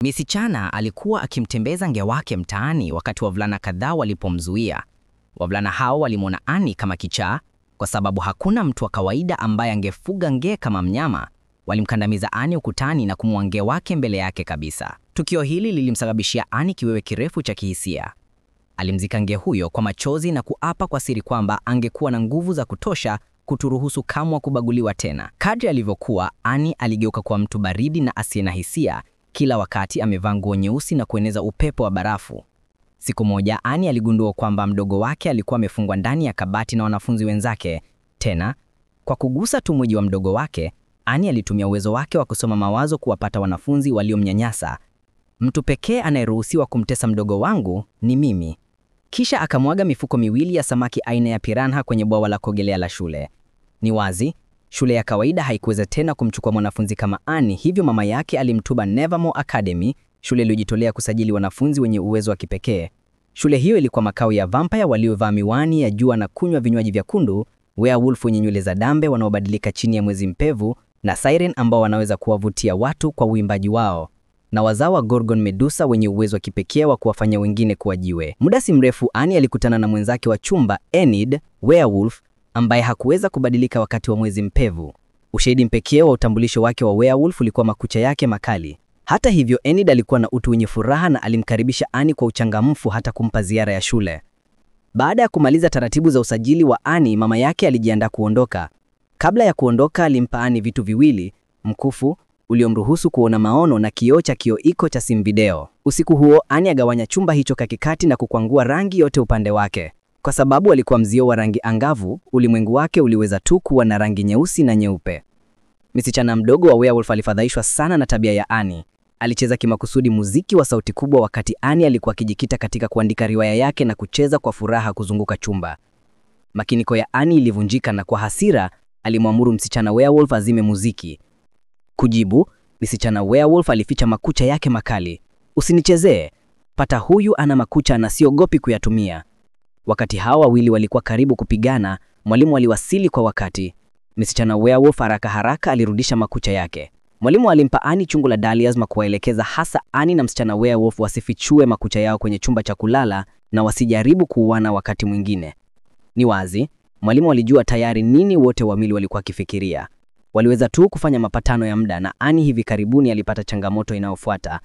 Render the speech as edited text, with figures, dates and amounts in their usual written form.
Msichana alikuwa akimtembeza nge wake mtaani wakati wavulana kadhaa walipomzuia. Wavulana hao walimwona Annie kama kichaa kwa sababu hakuna mtu wa kawaida ambaye angefuga nge kama mnyama. Walimkandamiza Annie ukutani na kumua nge wake mbele yake kabisa. Tukio hili lilimsababishia Annie kiwewe kirefu cha kihisia. Alimzika nge huyo kwa machozi na kuapa kwa siri kwamba angekuwa na nguvu za kutosha kuturuhusu kamwe kubaguliwa tena. Kadri alivyokuwa, Annie aligeuka kwa mtu baridi na asiye na hisia, kila wakati amevaa nguo nyeusi na kueneza upepo wa barafu. Siku moja Annie aligundua kwamba mdogo wake alikuwa amefungwa ndani ya kabati na wanafunzi wenzake. Tena, kwa kugusa tu mwili wa mdogo wake, Annie alitumia uwezo wake wa kusoma mawazo kuwapata wanafunzi waliomnyanyasa. Mtu pekee anayeruhusiwa kumtesa mdogo wangu ni mimi. Kisha akamwaga mifuko miwili ya samaki aina ya piranha kwenye bwawa la kuogelea la shule. Ni wazi, shule ya kawaida haikuweza tena kumchukua mwanafunzi kama Annie, hivyo mama yake alimtuma Nevermore Academy, shule iliyojitolea kusajili wanafunzi wenye uwezo wa kipekee. Shule hiyo ilikuwa makao ya vampire waliovaa miwani ya jua na kunywa vinywaji vyekundu, werewolf wenye nywele za dambe wanaobadilika chini ya mwezi mpevu, na siren ambao wanaweza kuwavutia watu kwa uimbaji wao, na wazao wa Gorgon Medusa wenye uwezo wa kipekee wa kuwafanya wengine kuwa jiwe. Muda si mrefu Annie alikutana na mwenzake wa chumba, Enid, werewolf, ambaye hakuweza kubadilika wakati wa mwezi mpevu. Ushahidi pekee wa utambulisho wake wa werewolf ulikuwa makucha yake makali. Hata hivyo, Enid alikuwa na utu wenye furaha na alimkaribisha Annie kwa uchangamfu, hata kumpa ziara ya shule. Baada ya kumaliza taratibu za usajili wa Annie, mama yake alijiandaa kuondoka. Kabla ya kuondoka, alimpa Annie vitu viwili: mkufu uliomruhusu kuona maono na kioo cha iko cha simu video. Usiku huo Annie agawanya chumba hicho katikati na kukwangua rangi yote upande wake. Kwa sababu alikuwa mzio wa rangi angavu, ulimwengu wake uliweza tu kuwa na rangi nyeusi na nyeupe. Msichana mdogo wa werewolf alifadhaishwa sana na tabia ya Annie. Alicheza kimakusudi muziki wa sauti kubwa wakati Annie alikuwa akijikita katika kuandika riwaya yake na kucheza kwa furaha kuzunguka chumba. Makiniko ya Annie ilivunjika na kwa hasira alimwamuru msichana werewolf azime muziki. Kujibu, msichana werewolf alificha makucha yake makali. "Usinichezee. Pata huyu ana makucha na siogopi kuyatumia." Wakati hawa wawili walikuwa karibu kupigana, mwalimu aliwasili kwa wakati. Msichana werewolf haraka alirudisha makucha yake. Mwalimu alimpa Annie chungu la dahlias na kuwaelekeza hasa Annie na msichana werewolf wasifichue makucha yao kwenye chumba cha kulala na wasijaribu kuuana wakati mwingine. Ni wazi, mwalimu alijua tayari nini wote wawili walikuwa kifikiria. Waliweza tu kufanya mapatano ya muda, na Annie hivi karibuni alipata changamoto inayofuata: